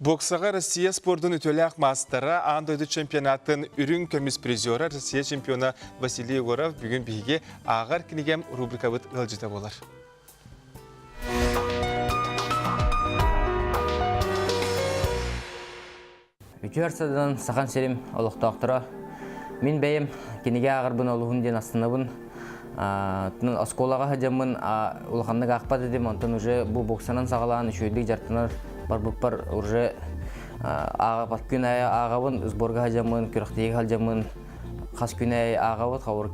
Боксаға Россия спордың үтөләк мастары андойды чемпионатын үрін көміс призері Россия чемпионы Василий Егоров бүгін біге ағар кінегем рубрикабыт ғылжыта болар. Үтіарсадан сақан серім олықтақтыра. Мен бәйім кенеге ағырбын олығын ден астынабын. Осколаға хадямын улаханнык ақпады дем, онтан уже бұл боксанан сағалаған үшөйдік жартынар бар уже ағапат күн ая ағабын, сборға хадямын, күріқтегі хадямын, қас күн ая ағабыт, қауырық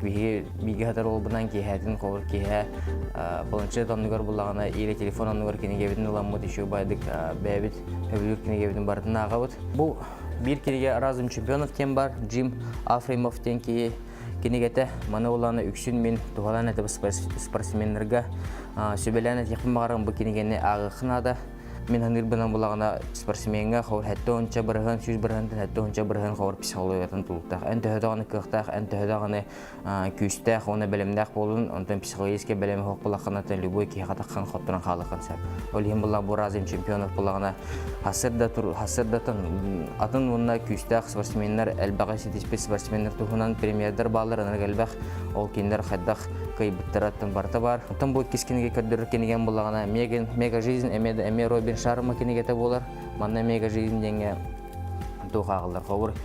биге хатар олбынан кейхәтін, қауырық кейхә болыншы тонныгар бұлағына еле телефон анныгар кенеге бетін ұламыд, үшеу байдық бәбіт өбілер кенеге бетін бардын ағабыт. Бұл бір кереге разым чемпионов тем бар, Джим Афримов тен кейі кенегеті маны оланы үксін мен туғалан әтіп спортсменлерге сөбелән әт яқын мағарың бұл кенегені ағы қынады. Мен ханыр бұнан бұлағына спортсменге қауыр әтті онша бірігін, сөз бірігінден әтті онша бірігін қауыр психологиятын тұлықтақ. Ән төхедағаны қықтақ, ән төхедағаны күйістәқ, оны бәлемдәқ болын, онтан психологическе бәлемі хоқ бұлаққанатын любой кейхатаққан қоттыран қалыққан сәп. Ол ең бұлақ бұл разым чемпионов бұлағына хасырдатын атын онына күйістәқ спортсменлер әлбәғі сетеспес спортсменлер тұхынан премьердер балыр, анар әлбәқ ол кейіндер қайдақ кайбыттараттан барта бар. Онтан бұл кескенеге көрдірір кенеген бұлағына мега жизнь әме Робин Шарма кенегеті болар. Манна мега жизнь денге тұғағылар қауыр.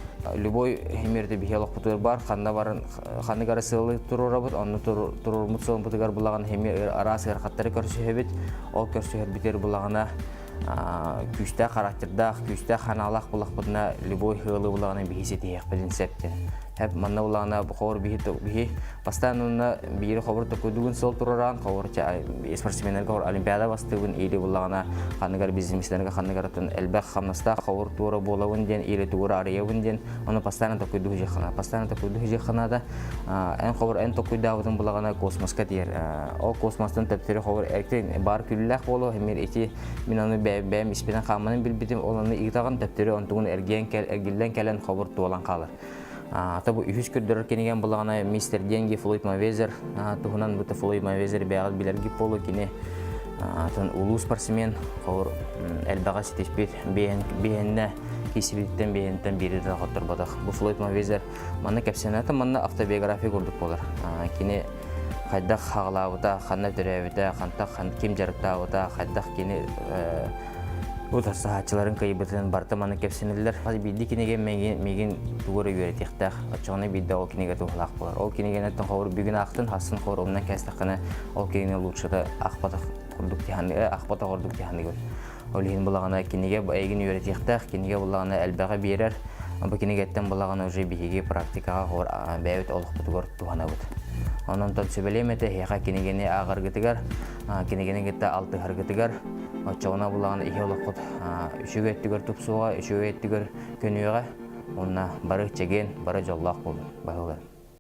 Любой хемерді бихелық бұтыр бар. Қанды ғары сылы тұрыр абыт. Оны тұрыр мұтсылын бұтығар бұлаған хемер арасы ғарқаттары көрсі өбет. Ол көрсі өрбетер бұлағына күшті характердақ, күшті қаналақ бұлақ бұтына любой ғылы бұлағына бейсеті еқпеден сәптен. Хәп манна улана қауыр бихи постоянно бейірі қауыр төкөдігін сол тұрыран қауыр спортсменлер қауыр олимпиада бастығын ейлі бұлағына қанығар бизнесмендерге қанығаратын әлбәқ қамнаста қауыр туыры болауын ден, ейлі туыры арияуын ден, оны постоянно төкөдігі жеқана. Постоянно төкөдігі жеқанада ән қауыр ән төкөді ауыдың бұлағына космосқа дейір. Ол космостың төптері қауыр әріктен бар күліләқ болу, әмер еті мен оны бәйім іспенен қамының білбетім, оланы иғтаған төптері онтығын әргелден кәлін қауыр туалан қалыр. Табу үхіс көрдірір кенеген бұлағына мистер Денги Флойд Мавезер, тұғынан бұты Флойд Мавезер бәғыт білергіп болу кене ұлу спортсмен қауыр әлбәға сетеспет бейінні кесібеттен бейінттен береді қоттыр бұдық. Бұл Флойд Мавезер маңна кәпсенаты маңна автобиография көрдік болар. Кене қайдақ қағылауыда, қанна түрәуіда, қантақ кем жарықтауыда, қайдақ кене бұл сағатшыларын кайбытын барты маны кепсенелер. Бидді кенеге меген туғыры үйретектәқ. Отчығыны бидді ол кенеге туғылақ болар. Ол кенеген әттін қауыр бүгін ақтын, хасын қауыр омнан кәстіққаны ол кенеге лучшыда ақпата құрдық тияны көл. Ол ең бұлағына кенеге әйгін үйретектәқ, кенеге бұлағына әлбәға берер. Бұл кенеге әттен бұлағына уже бейге практикаға қауыр бәйвет олық бұтығыр туғана бұд. Onun da söyleyemedi, heqa kenegene ağır gıtıgar, kenegene gitti altı har gıtıgar. Çoğuna bulağına iyi olaqut, üçü ettigar tupsuğa, üçü ettigar könüğe. Onunla barı çegen, barı jollaq oldu.